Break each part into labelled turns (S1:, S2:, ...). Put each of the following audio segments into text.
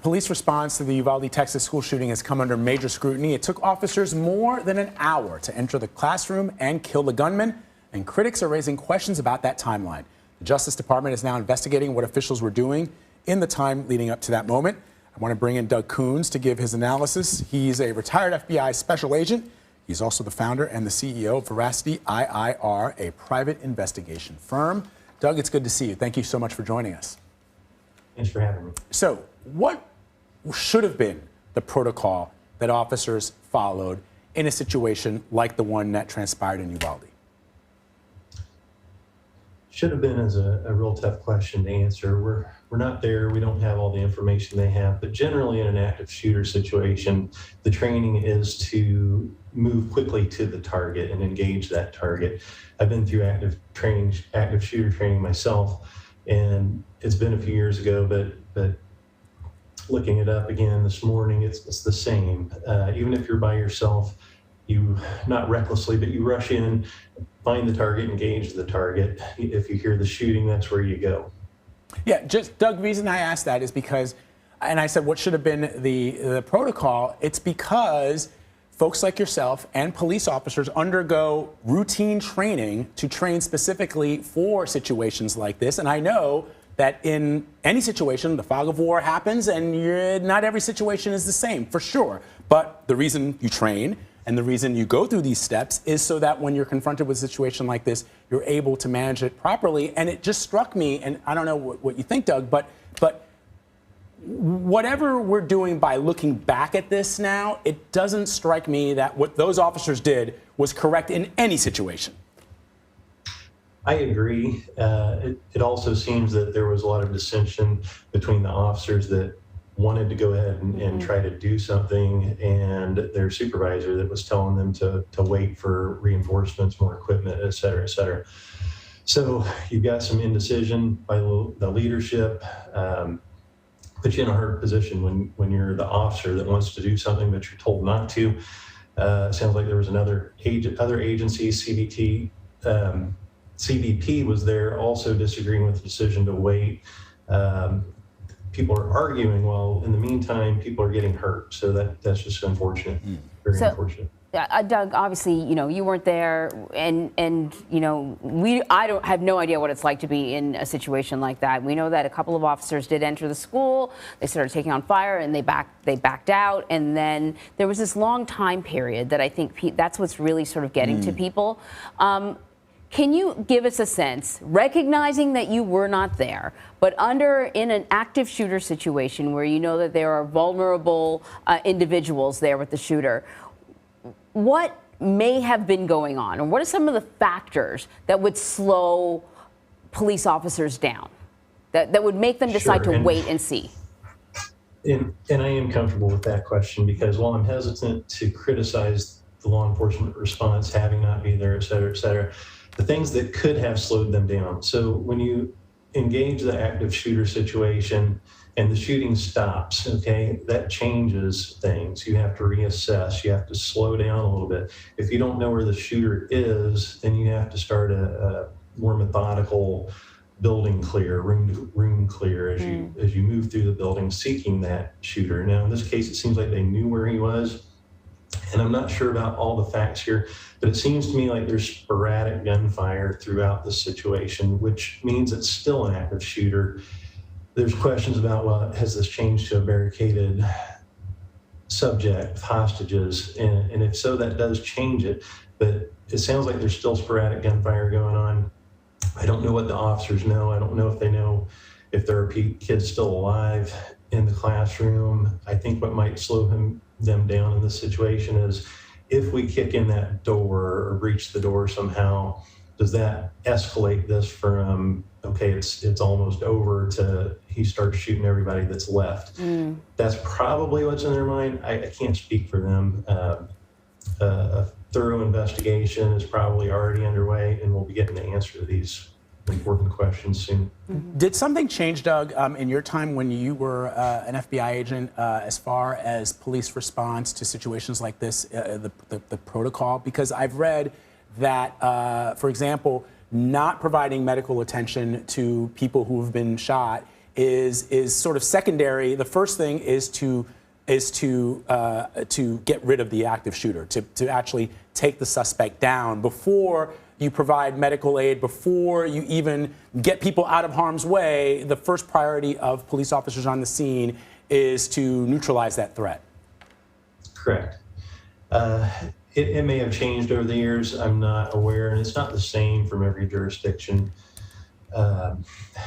S1: Police response to the Uvalde, Texas school shooting has come under major scrutiny. It took officers more than an hour to enter the classroom and kill the gunman, and critics are raising questions about that timeline. The Justice Department is now investigating what officials were doing in the time leading up to that moment. I want to bring in Doug Coons to give his analysis. He's a retired FBI special agent. He's also the founder and the CEO of Veracity IIR, a private investigation firm. Doug, it's good to see you. Thank you so much for joining us.
S2: Thanks for having me.
S1: So, what should have been the protocol that officers followed in a situation like the one that transpired in Uvalde?
S2: Should have been is a real tough question to answer. We're not there. We don't have all the information they have. But generally, in an active shooter situation, the training is to move quickly to the target and engage that target. I've been through active shooter training myself, and it's been a few years ago. But looking it up again this morning, it's the same. Even if you're by yourself, you not recklessly, but you rush in, find the target, engage the target. If you hear the shooting, that's where you go.
S1: Yeah, just Doug, the reason I asked that is because, and I said what should have been the protocol, it's because folks like yourself and police officers undergo routine training to train specifically for situations like this. And I know that in any situation, the fog of war happens, and not every situation is the same, for sure. But the reason you train and the reason you go through these steps is so that when you're confronted with a situation like this, you're able to manage it properly. And it just struck me, and I don't know what you think, Doug, but whatever we're doing by looking back at this now, it doesn't strike me that what those officers did was correct in any situation.
S2: I agree. It also seems that there was a lot of dissension between the officers that wanted to go ahead and try to do something, and their supervisor that was telling them to wait for reinforcements, more equipment, et cetera, et cetera. So you've got some indecision by the leadership, put you in a hard position when you're the officer that wants to do something but you're told not to. Sounds like there was other agencies, CBP was there also disagreeing with the decision to wait. People are arguing while in the meantime people are getting hurt. So that's just unfortunate, very unfortunate.
S3: Doug, obviously, you weren't there, and I have no idea what it's like to be in a situation like that. We know that a couple of officers did enter the school. They started taking on fire, and they backed out, and then there was this long time period that I think that's what's really sort of getting to people. Can you give us a sense, recognizing that you were not there, but in an active shooter situation where you know that there are vulnerable individuals there with the shooter, what may have been going on, or what are some of the factors that would slow police officers down, that would make them decide to wait and see?
S2: And I am comfortable with that question, because while I'm hesitant to criticize the law enforcement response having not been there, et cetera, the things that could have slowed them down. So when you engage the active shooter situation and the shooting stops, okay, that changes things. You have to reassess, you have to slow down a little bit. If you don't know where the shooter is, then you have to start a more methodical building clear, room clear as you move through the building seeking that shooter. Now in this case, it seems like they knew where he was. And I'm not sure about all the facts here, but it seems to me like there's sporadic gunfire throughout the situation, which means it's still an active shooter. There's questions about, well, has this changed to a barricaded subject with hostages? And if so, that does change it. But it sounds like there's still sporadic gunfire going on. I don't know what the officers know. I don't know if they know if there are kids still alive in the classroom. I think what might slow them down in this situation is if we kick in that door or breach the door somehow, does that escalate this from, okay, it's almost over, to he starts shooting everybody that's left? That's probably what's in their mind. I can't speak for them. A thorough investigation is probably already underway, and we'll be getting the answer to these important questions soon.
S1: Did something change, Doug, in your time when you were an FBI agent as far as police response to situations like this, the protocol? Because I've read that, for example, not providing medical attention to people who have been shot is sort of secondary. The first thing is to get rid of the active shooter, to actually take the suspect down before you provide medical aid, before you even get people out of harm's way. The first priority of police officers on the scene is to neutralize that threat.
S2: Correct. It may have changed over the years. I'm not aware, and it's not the same from every jurisdiction,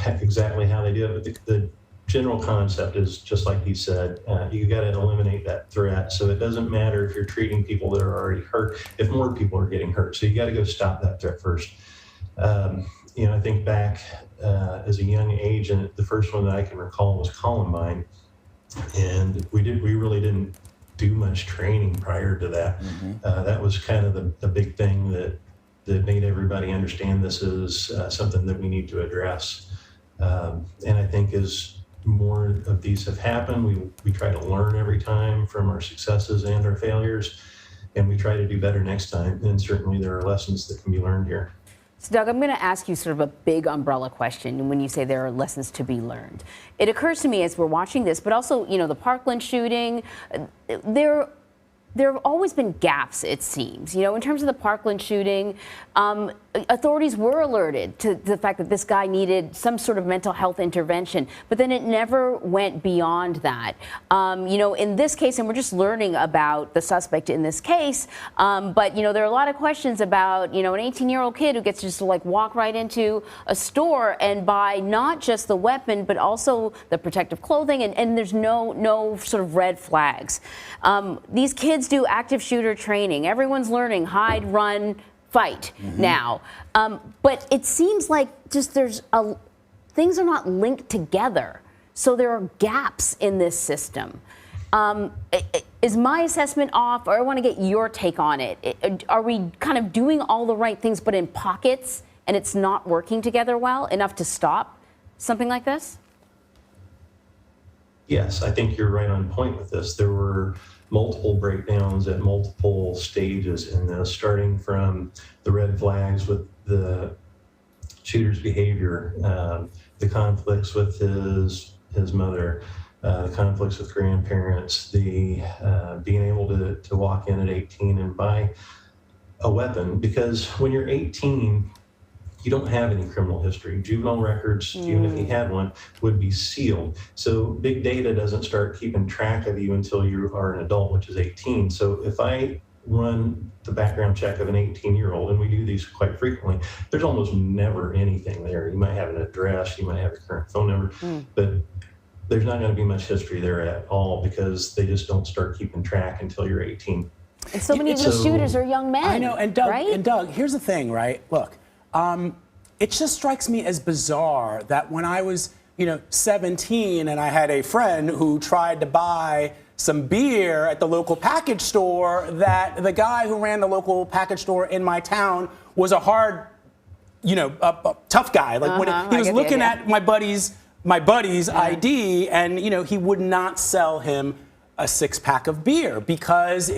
S2: exactly how they do it. But the general concept is just like he said. You got to eliminate that threat. So it doesn't matter if you're treating people that are already hurt. If more people are getting hurt, so you got to go stop that threat first. I think back as a young agent, the first one that I can recall was Columbine, and we really didn't do much training prior to that. That was kind of the big thing that made everybody understand this is something that we need to address. And I think as more of these have happened, we try to learn every time from our successes and our failures, and we try to do better next time. And certainly there are lessons that can be learned here.
S3: So Doug, I'm going to ask you sort of a big umbrella question when you say there are lessons to be learned. It occurs to me as we're watching this, but also, the Parkland shooting, there have always been gaps, it seems. In terms of the Parkland shooting, authorities were alerted to the fact that this guy needed some sort of mental health intervention, but then it never went beyond that. In this case, and we're just learning about the suspect in this case, but, there are a lot of questions about, an 18-year-old kid who gets to just walk right into a store and buy not just the weapon, but also the protective clothing, and there's no sort of red flags. These kids do active shooter training. Everyone's learning hide, run, fight now. But it seems like things are not linked together. So there are gaps in this system. Is my assessment off, or I want to get your take on it? Are we kind of doing all the right things, but in pockets, and it's not working together well enough to stop something like this?
S2: Yes, I think you're right on point with this. There were multiple breakdowns at multiple stages in this, starting from the red flags with the shooter's behavior, the conflicts with his mother, the conflicts with grandparents, the being able to walk in at 18 and buy a weapon, because when you're 18, you don't have any criminal history. Juvenile records, even if you had one, would be sealed. So big data doesn't start keeping track of you until you are an adult, which is 18. So if I run the background check of an 18-year-old, and we do these quite frequently, there's almost never anything there. You might have an address, you might have a current phone number, but there's not going to be much history there at all, because they just don't start keeping track until you're 18.
S3: And so many of these shooters are young men.
S1: I know, and Doug,
S3: right?
S1: Here's the thing, right? Look, it just strikes me as bizarre that when I was, 17 and I had a friend who tried to buy some beer at the local package store, that the guy who ran the local package store in my town was a hard, a tough guy. Like when he was looking at my buddy's ID, and he would not sell him a 6-pack of beer because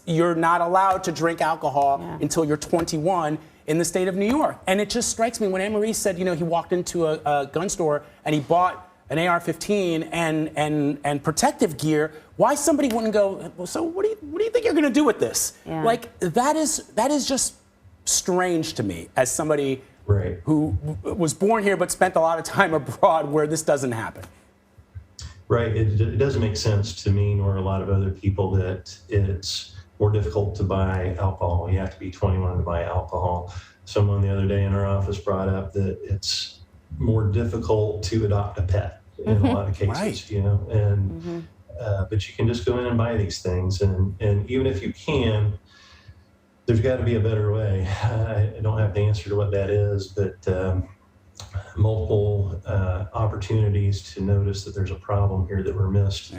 S1: you're not allowed to drink alcohol until you're 21 in the state of New York. And it just strikes me when Anne-Marie said, he walked into a gun store and he bought an AR-15 and protective gear, why somebody wouldn't go, well, so what do you think you're going to do with this?
S3: Yeah.
S1: Like, that is just strange to me as somebody who was born here but spent a lot of time abroad where this doesn't happen.
S2: Right. It doesn't make sense to me nor a lot of other people that it's more difficult to buy alcohol. You have to be 21 to buy alcohol. Someone the other day in our office brought up that it's more difficult to adopt a pet in a lot of cases, and but you can just go in and buy these things, and even if you can, there's got to be a better way. I don't have the answer to what that is, but multiple opportunities to notice that there's a problem here that were missed.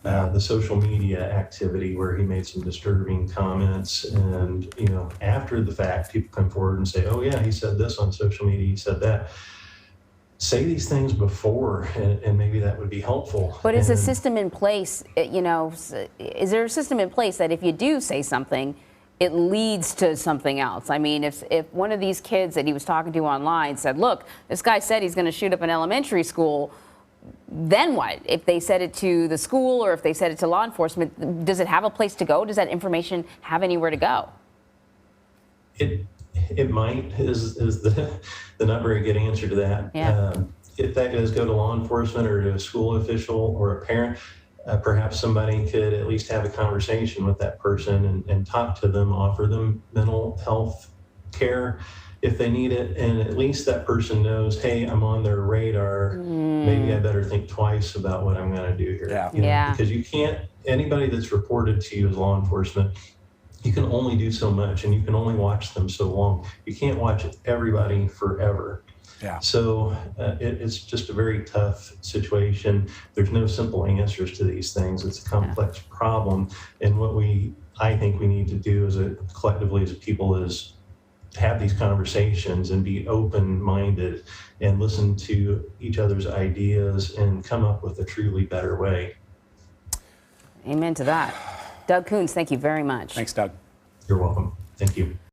S2: The social media activity where he made some disturbing comments, and after the fact, people come forward and say, "Oh yeah, he said this on social media, he said that." Say these things before, and maybe that would be helpful.
S3: But is a system in place? Is there a system in place that if you do say something, it leads to something else? I mean, if one of these kids that he was talking to online said, "Look, this guy said he's going to shoot up an elementary school," then what? If they said it to the school or if they said it to law enforcement, does it have a place to go? Does that information have anywhere to go?
S2: It might is the not very good answer to that.
S3: Yeah.
S2: If that does go to law enforcement or to a school official or a parent, perhaps somebody could at least have a conversation with that person and talk to them, offer them mental health care if they need it, and at least that person knows, hey, I'm on their radar. Maybe I better think twice about what I'm going to do here.
S1: Yeah.
S2: You know,
S3: Yeah.
S2: because you can't, anybody that's reported to you as law enforcement, you can only do so much and you can only watch them so long. You can't watch everybody forever.
S1: Yeah.
S2: So it's just a very tough situation. There's no simple answers to these things. It's a complex problem. And what I think we need to do as collectively as people is have these conversations and be open-minded and listen to each other's ideas and come up with a truly better way.
S3: Amen to that. Doug Coons, thank you very much.
S1: Thanks, Doug.
S2: You're welcome. Thank you.